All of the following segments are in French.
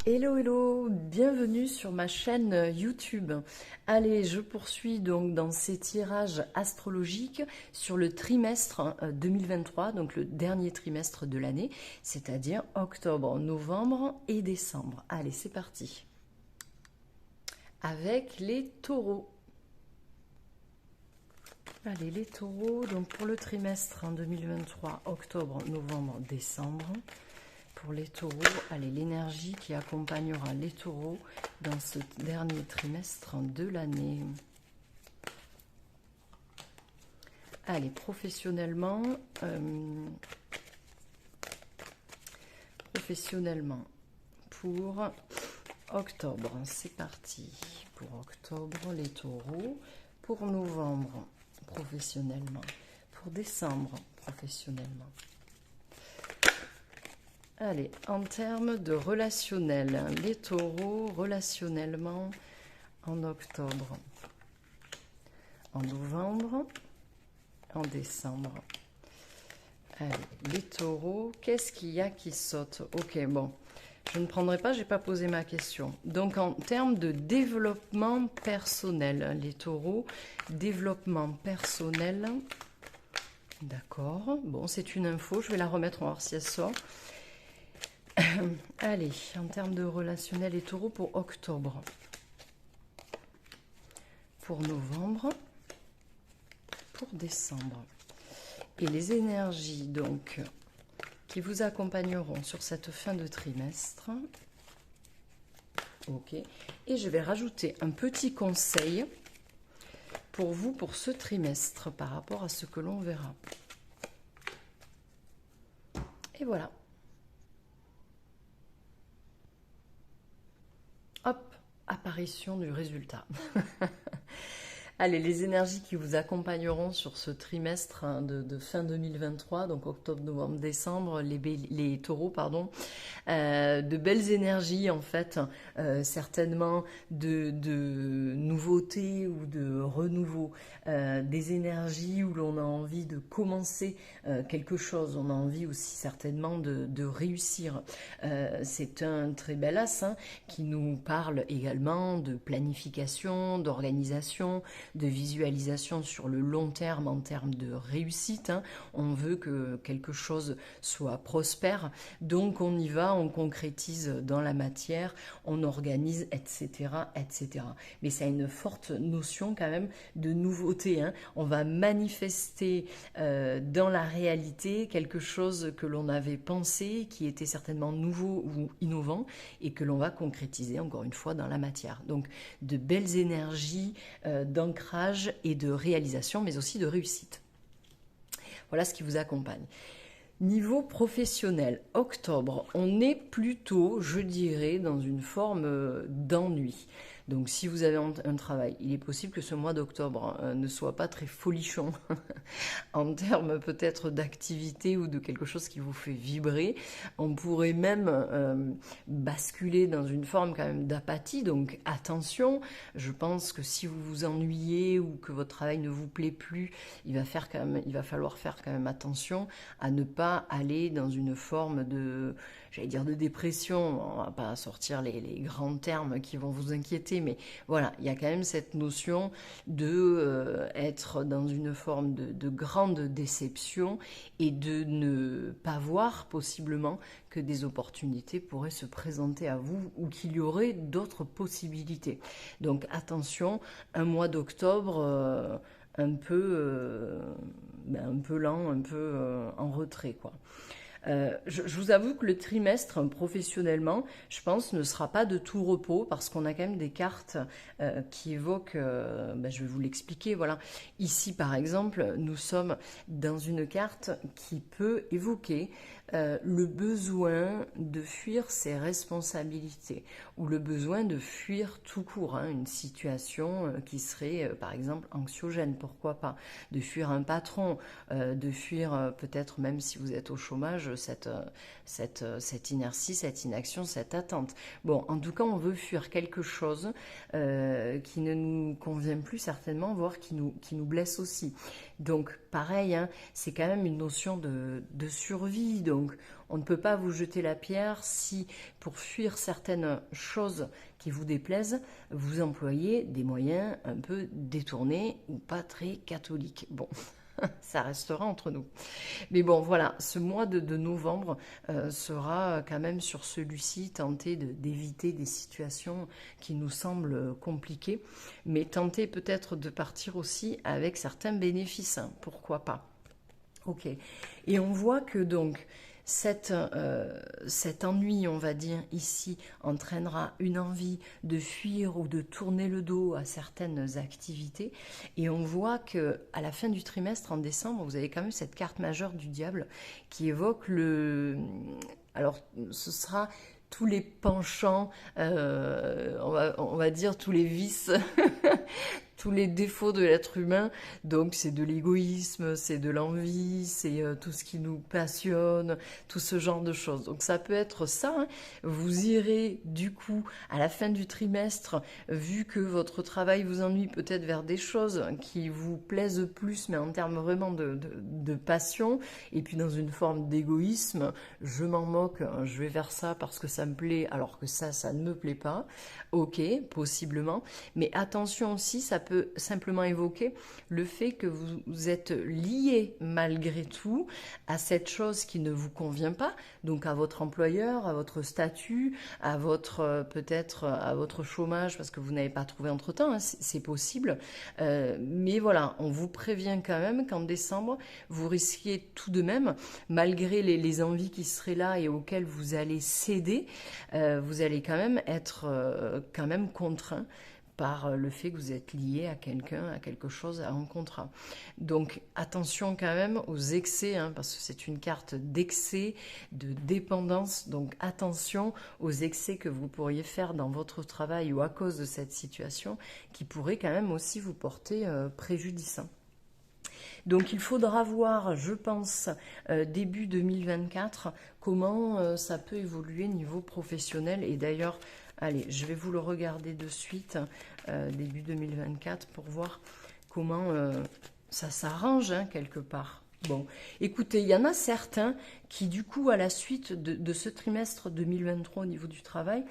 Hello, hello, bienvenue sur ma chaîne YouTube. Allez, je poursuis donc dans ces tirages astrologiques sur le trimestre 2023, donc le dernier trimestre de l'année, c'est-à-dire octobre, novembre et décembre. Allez, c'est parti. Avec les taureaux. Allez, les taureaux, donc pour le trimestre en 2023, octobre, novembre, décembre. Pour les taureaux, allez, l'énergie qui accompagnera les taureaux dans ce dernier trimestre de l'année. Allez, professionnellement, pour octobre, c'est parti. Pour octobre, les taureaux. Pour novembre, professionnellement. Pour décembre, professionnellement. Allez, en termes de relationnel, les taureaux relationnellement en octobre, en novembre, en décembre. Allez, les taureaux, qu'est-ce qu'il y a qui saute? Ok, bon, je ne prendrai pas, je n'ai pas posé ma question. Donc, en termes de développement personnel, les taureaux, développement personnel, d'accord, bon, c'est une info, je vais la remettre, on va voir si elle sort. Allez, en termes de relationnel, les taureaux pour octobre. Pour novembre. Pour décembre. Et les énergies, donc, qui vous accompagneront sur cette fin de trimestre. Ok. Et je vais rajouter un petit conseil pour vous pour ce trimestre par rapport à ce que l'on verra. Et voilà. Hop, apparition du résultat. Allez, les énergies qui vous accompagneront sur ce trimestre de fin 2023, donc octobre, novembre, décembre, les taureaux, pardon, de belles énergies en fait, certainement de nouveautés ou de renouveau, des énergies où l'on a envie de commencer quelque chose, on a envie aussi certainement de réussir. C'est un très bel as qui nous parle également de planification, d'organisation, de visualisation sur le long terme en termes de réussite. On veut que quelque chose soit prospère, donc on y va, on concrétise dans la matière, on organise, etc., etc. Mais ça a une forte notion quand même de nouveauté. On va manifester dans la réalité quelque chose que l'on avait pensé, qui était certainement nouveau ou innovant, et que l'on va concrétiser encore une fois dans la matière. Donc de belles énergies d'ancrage et de réalisation, mais aussi de réussite. Voilà ce qui vous accompagne. Niveau professionnel, octobre, on est plutôt, je dirais, dans une forme d'ennui. Donc si vous avez un travail, il est possible que ce mois d'octobre ne soit pas très folichon en termes peut-être d'activité ou de quelque chose qui vous fait vibrer. On pourrait même basculer dans une forme quand même d'apathie, donc attention, je pense que si vous vous ennuyez ou que votre travail ne vous plaît plus, il va falloir faire quand même attention à ne pas aller dans une forme de, j'allais dire de dépression, on va pas sortir les grands termes qui vont vous inquiéter, mais voilà, il y a quand même cette notion de être dans une forme de grande déception et de ne pas voir possiblement que des opportunités pourraient se présenter à vous ou qu'il y aurait d'autres possibilités. Donc attention, un mois d'octobre un peu lent, un peu en retrait, quoi. Je vous avoue que le trimestre, professionnellement, je pense, ne sera pas de tout repos parce qu'on a quand même des cartes qui évoquent, je vais vous l'expliquer, voilà. Ici, par exemple, nous sommes dans une carte qui peut évoquer le besoin de fuir ses responsabilités ou le besoin de fuir tout court, une situation qui serait, par exemple, anxiogène, pourquoi pas, de fuir un patron, de fuir peut-être même si vous êtes au chômage, cette inertie, cette inaction, cette attente. Bon, en tout cas, on veut fuir quelque chose qui ne nous convient plus certainement, voire qui nous blesse aussi. Donc, pareil, c'est quand même une notion de survie. donc on ne peut pas vous jeter la pierre si, pour fuir certaines choses qui vous déplaisent, vous employez des moyens un peu détournés ou pas très catholiques. Bon, ça restera entre nous. Mais bon, voilà, ce mois de novembre sera quand même sur celui-ci tenter d'éviter des situations qui nous semblent compliquées, mais tenter peut-être de partir aussi avec certains bénéfices, hein, pourquoi pas. Ok, et on voit que donc cet ennui, on va dire, ici, entraînera une envie de fuir ou de tourner le dos à certaines activités. Et on voit que à la fin du trimestre, en décembre, vous avez quand même cette carte majeure du diable qui évoque le... Alors, ce sera tous les penchants, on va dire tous les vices tous les défauts de l'être humain. Donc c'est de l'égoïsme, c'est de l'envie, c'est tout ce qui nous passionne, tout ce genre de choses. Donc ça peut être ça, hein. Vous irez du coup à la fin du trimestre, vu que votre travail vous ennuie, peut-être vers des choses qui vous plaisent plus, mais en termes vraiment de passion, et puis dans une forme d'égoïsme, je m'en moque, je vais vers ça parce que ça me plaît, alors que ça ne me plaît pas. Ok, possiblement, mais attention aussi, ça peut simplement évoquer le fait que vous êtes lié malgré tout à cette chose qui ne vous convient pas, donc à votre employeur, à votre statut, à votre peut-être à votre chômage parce que vous n'avez pas trouvé entre-temps, hein, c'est possible. Mais voilà, on vous prévient quand même qu'en décembre, vous risquez tout de même, malgré les envies qui seraient là et auxquelles vous allez céder, vous allez quand même être quand même contraint par le fait que vous êtes lié à quelqu'un, à quelque chose, à un contrat. Donc attention quand même aux excès, hein, parce que c'est une carte d'excès, de dépendance, donc attention aux excès que vous pourriez faire dans votre travail ou à cause de cette situation, qui pourrait quand même aussi vous porter préjudice. Donc il faudra voir, je pense, début 2024, comment ça peut évoluer niveau professionnel. Et d'ailleurs, allez, je vais vous le regarder de suite, début 2024, pour voir comment ça s'arrange, hein, quelque part. Bon, écoutez, il y en a certains qui, du coup, à la suite de ce trimestre 2023 au niveau du travail,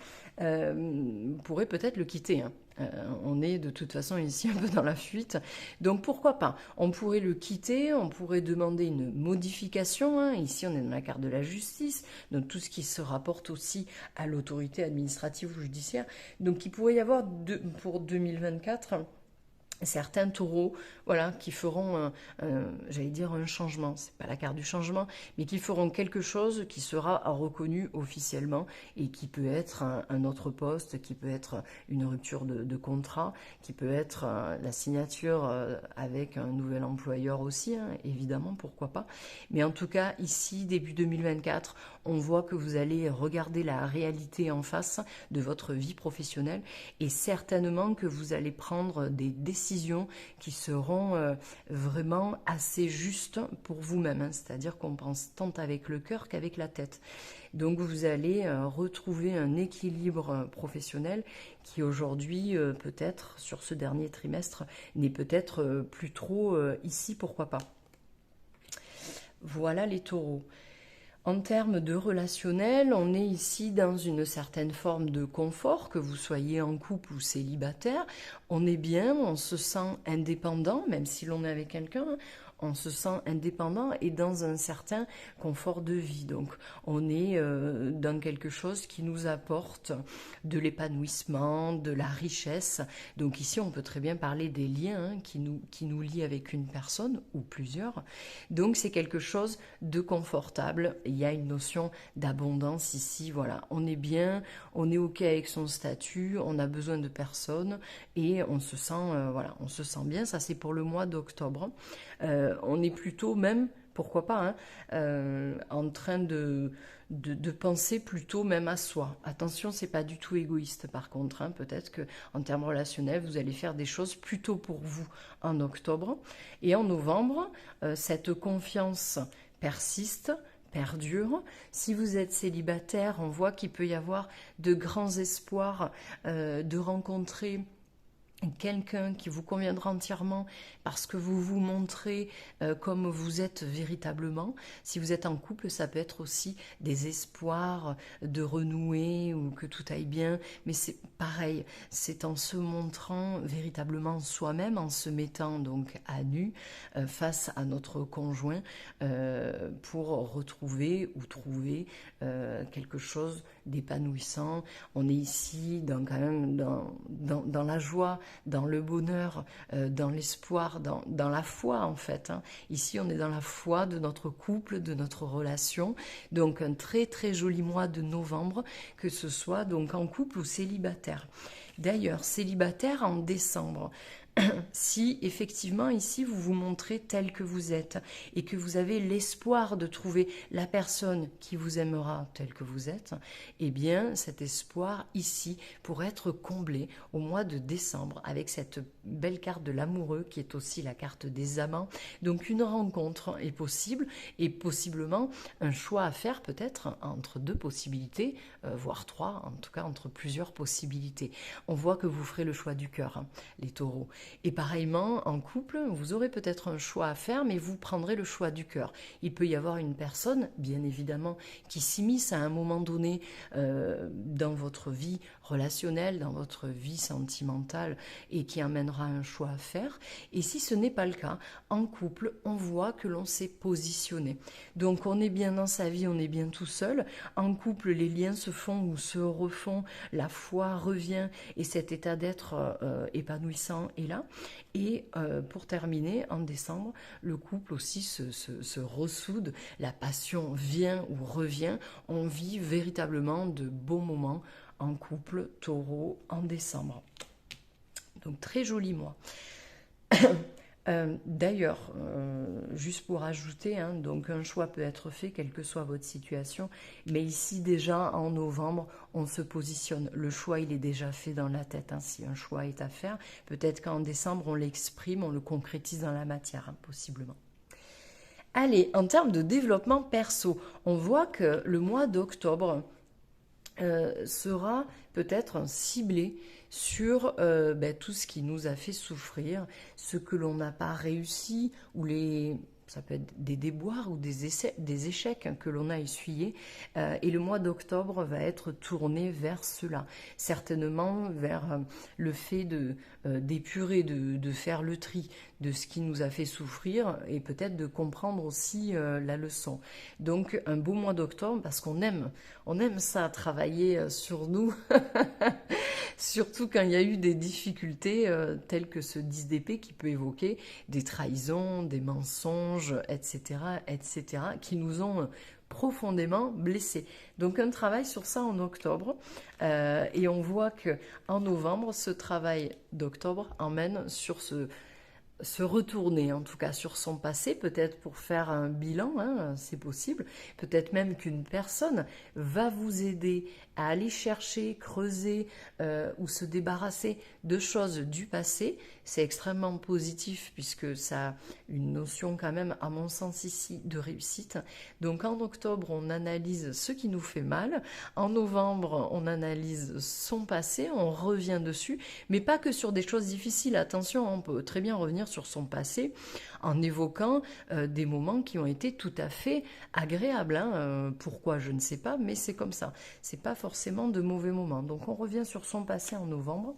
pourraient peut-être le quitter, hein. On est de toute façon ici un peu dans la fuite, donc pourquoi pas? On pourrait le quitter, on pourrait demander une modification, hein. Ici on est dans la carte de la justice, donc tout ce qui se rapporte aussi à l'autorité administrative ou judiciaire, donc il pourrait y avoir pour 2024 certains taureaux, voilà, qui feront, j'allais dire un changement, c'est pas la carte du changement, mais qui feront quelque chose qui sera reconnu officiellement et qui peut être un autre poste, qui peut être une rupture de contrat, qui peut être la signature avec un nouvel employeur aussi, hein, évidemment, pourquoi pas. Mais en tout cas, ici, début 2024, on voit que vous allez regarder la réalité en face de votre vie professionnelle et certainement que vous allez prendre des décisions qui seront vraiment assez justes pour vous-même, hein. C'est-à-dire qu'on pense tant avec le cœur qu'avec la tête. Donc vous allez retrouver un équilibre professionnel qui aujourd'hui, peut-être sur ce dernier trimestre, n'est peut-être plus trop ici, pourquoi pas. Voilà les taureaux. En termes de relationnel, on est ici dans une certaine forme de confort, que vous soyez en couple ou célibataire. On est bien, on se sent indépendant, même si l'on est avec quelqu'un. On se sent indépendant et dans un certain confort de vie. Donc on est dans quelque chose qui nous apporte de l'épanouissement, de la richesse. Donc ici on peut très bien parler des liens, hein, qui nous lient avec une personne ou plusieurs. Donc c'est quelque chose de confortable. Il y a une notion d'abondance ici. Voilà, on est bien, on est ok avec son statut, on a besoin de personne et on se sent voilà, on se sent bien. Ça c'est pour le mois d'octobre. On est plutôt même, pourquoi pas, hein, en train de penser plutôt même à soi. Attention, c'est pas du tout égoïste par contre, hein. Peut-être que en termes relationnels, vous allez faire des choses plutôt pour vous en octobre. Et en novembre, cette confiance persiste, perdure. Si vous êtes célibataire, on voit qu'il peut y avoir de grands espoirs de rencontrer quelqu'un qui vous conviendra entièrement parce que vous vous montrez comme vous êtes véritablement. Si vous êtes en couple, ça peut être aussi des espoirs de renouer ou que tout aille bien, mais c'est pareil, c'est en se montrant véritablement soi-même, en se mettant donc à nu face à notre conjoint pour retrouver ou trouver quelque chose d'épanouissant. On est ici quand même dans la joie, dans le bonheur, dans l'espoir, dans la foi en fait. Hein. Ici, on est dans la foi de notre couple, de notre relation. Donc, un très très joli mois de novembre, que ce soit donc en couple ou célibataire. D'ailleurs, célibataire en décembre. Si effectivement ici vous vous montrez tel que vous êtes et que vous avez l'espoir de trouver la personne qui vous aimera tel que vous êtes, eh bien cet espoir ici pourrait être comblé au mois de décembre avec cette belle carte de l'amoureux qui est aussi la carte des amants. Donc une rencontre est possible et possiblement un choix à faire peut-être entre deux possibilités, voire trois, en tout cas entre plusieurs possibilités. On voit que vous ferez le choix du cœur, hein, les taureaux. Et pareillement, en couple, vous aurez peut-être un choix à faire, mais vous prendrez le choix du cœur. Il peut y avoir une personne, bien évidemment, qui s'immisce à un moment donné dans votre vie relationnelle, dans votre vie sentimentale, et qui amènera un choix à faire. Et si ce n'est pas le cas, en couple, on voit que l'on s'est positionné. Donc on est bien dans sa vie, on est bien tout seul. En couple, les liens se font ou se refont, la foi revient, et cet état d'être épanouissant est là. Et pour terminer, en décembre, le couple aussi se ressoude, la passion vient ou revient, on vit véritablement de beaux moments en couple taureau en décembre. Donc très joli mois. D'ailleurs, juste pour ajouter, hein, donc un choix peut être fait, quelle que soit votre situation, mais ici déjà en novembre, on se positionne. Le choix, il est déjà fait dans la tête. Hein, si un choix est à faire, peut-être qu'en décembre, on l'exprime, on le concrétise dans la matière, hein, possiblement. Allez, en termes de développement perso, on voit que le mois d'octobre sera peut-être ciblé sur tout ce qui nous a fait souffrir, ce que l'on n'a pas réussi, ou ça peut être des déboires ou des échecs que l'on a essuyés. Et le mois d'octobre va être tourné vers cela. Certainement vers le fait d'épurer, de faire le tri de ce qui nous a fait souffrir et peut-être de comprendre aussi la leçon. Donc un beau mois d'octobre parce qu'on aime ça, travailler sur nous, surtout quand il y a eu des difficultés telles que ce 10 d'épée qui peut évoquer des trahisons, des mensonges, etc., qui nous ont profondément blessés. Donc un travail sur ça en octobre et on voit que en novembre, ce travail d'octobre emmène sur se retourner en tout cas sur son passé, peut-être pour faire un bilan, hein, c'est possible, peut-être même qu'une personne va vous aider à aller chercher, creuser ou se débarrasser de choses du passé. C'est extrêmement positif puisque ça a une notion quand même, à mon sens ici, de réussite. Donc en octobre, on analyse ce qui nous fait mal. En novembre, on analyse son passé, on revient dessus, mais pas que sur des choses difficiles. Attention, on peut très bien revenir sur son passé en évoquant des moments qui ont été tout à fait agréables. Hein. Pourquoi, je ne sais pas, mais c'est comme ça. C'est pas forcément de mauvais moments. Donc on revient sur son passé en novembre.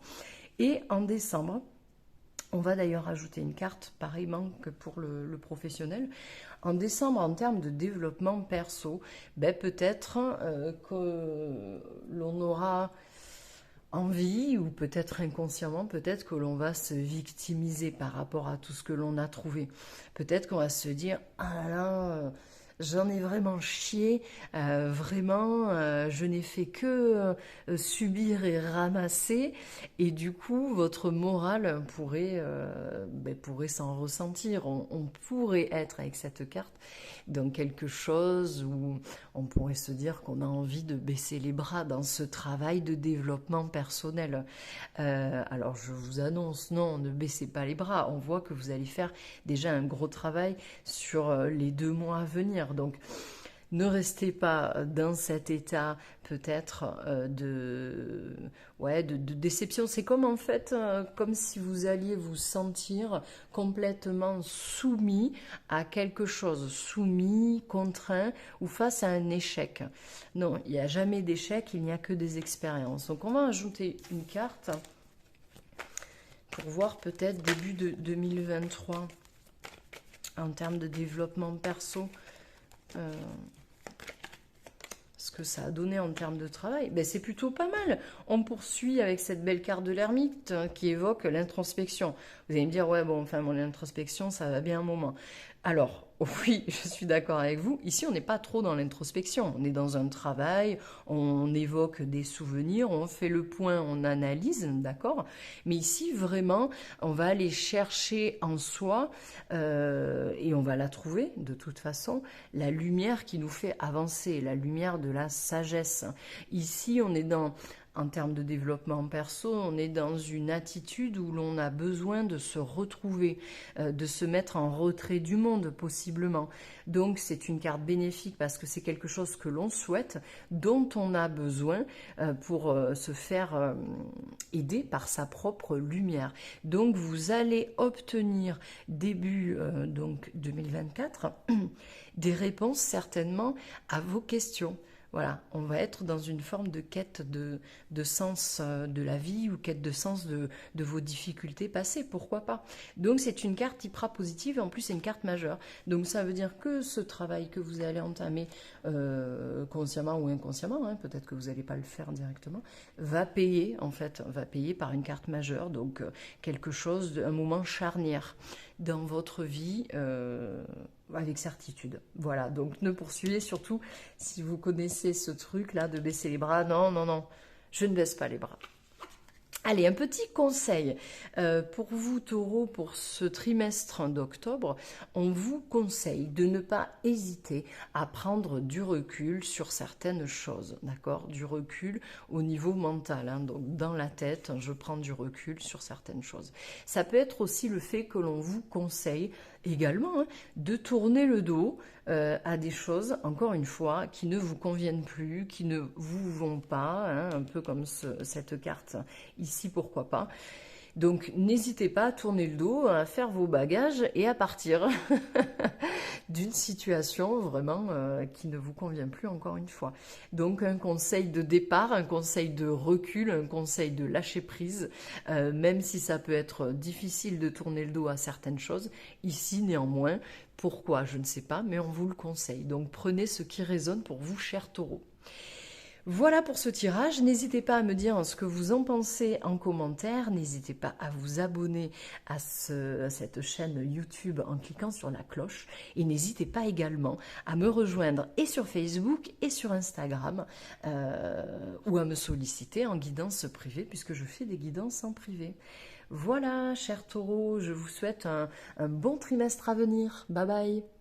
Et en décembre, on va d'ailleurs ajouter une carte, pareillement que pour le professionnel. En décembre, en termes de développement perso, peut-être que l'on aura envie, ou peut-être inconsciemment, peut-être que l'on va se victimiser par rapport à tout ce que l'on a trouvé. Peut-être qu'on va se dire « Ah là là, j'en ai vraiment chié, vraiment, je n'ai fait que subir et ramasser. » Et du coup, votre morale pourrait s'en ressentir. On pourrait être avec cette carte dans quelque chose où on pourrait se dire qu'on a envie de baisser les bras dans ce travail de développement personnel. Alors je vous annonce, non, ne baissez pas les bras. On voit que vous allez faire déjà un gros travail sur les 2 mois à venir. Donc ne restez pas dans cet état peut-être ouais, de déception. C'est comme en fait, comme si vous alliez vous sentir complètement soumis à quelque chose, soumis, contraint ou face à un échec. Non, il n'y a jamais d'échec, il n'y a que des expériences. Donc on va ajouter une carte pour voir peut-être début de 2023 en termes de développement perso. Ce que ça a donné en termes de travail, ben c'est plutôt pas mal. On poursuit avec cette belle carte de l'ermite qui évoque l'introspection. Vous allez me dire, ouais, bon, enfin, mon introspection, ça va bien un moment. Alors, oui, je suis d'accord avec vous. Ici, on n'est pas trop dans l'introspection. On est dans un travail, on évoque des souvenirs, on fait le point, on analyse, d'accord? Mais ici, vraiment, on va aller chercher en soi, et on va la trouver, de toute façon, la lumière qui nous fait avancer, la lumière de la sagesse. Ici, on est dans... En termes de développement perso, on est dans une attitude où l'on a besoin de se retrouver, de se mettre en retrait du monde possiblement. Donc c'est une carte bénéfique parce que c'est quelque chose que l'on souhaite, dont on a besoin pour se faire aider par sa propre lumière. Donc vous allez obtenir début donc 2024 des réponses certainement à vos questions. Voilà, on va être dans une forme de quête de sens de la vie ou quête de sens de vos difficultés passées, pourquoi pas. Donc c'est une carte hyper positive et en plus c'est une carte majeure. Donc ça veut dire que ce travail que vous allez entamer consciemment ou inconsciemment, hein, peut-être que vous n'allez pas le faire directement, va payer en fait, va payer par une carte majeure, donc quelque chose, un moment charnière dans votre vie avec certitude. Voilà, donc ne poursuivez surtout si vous connaissez ce truc-là de baisser les bras. Non, non, non, je ne baisse pas les bras. Allez, un petit conseil pour vous, taureaux, pour ce trimestre d'octobre. On vous conseille de ne pas hésiter à prendre du recul sur certaines choses, d'accord? Du recul au niveau mental, hein, donc dans la tête, je prends du recul sur certaines choses. Ça peut être aussi le fait que l'on vous conseille également hein, de tourner le dos à des choses, encore une fois, qui ne vous conviennent plus, qui ne vous vont pas, hein, un peu comme cette carte ici, pourquoi pas. Donc n'hésitez pas à tourner le dos, à faire vos bagages et à partir d'une situation vraiment qui ne vous convient plus encore une fois. Donc un conseil de départ, un conseil de recul, un conseil de lâcher prise, même si ça peut être difficile de tourner le dos à certaines choses, ici néanmoins, pourquoi je ne sais pas, mais on vous le conseille. Donc prenez ce qui résonne pour vous, chers taureaux. Voilà pour ce tirage, n'hésitez pas à me dire ce que vous en pensez en commentaire, n'hésitez pas à vous abonner à cette chaîne YouTube en cliquant sur la cloche et n'hésitez pas également à me rejoindre et sur Facebook et sur Instagram ou à me solliciter en guidance privée puisque je fais des guidances en privé. Voilà, chers taureaux, je vous souhaite un bon trimestre à venir. Bye bye.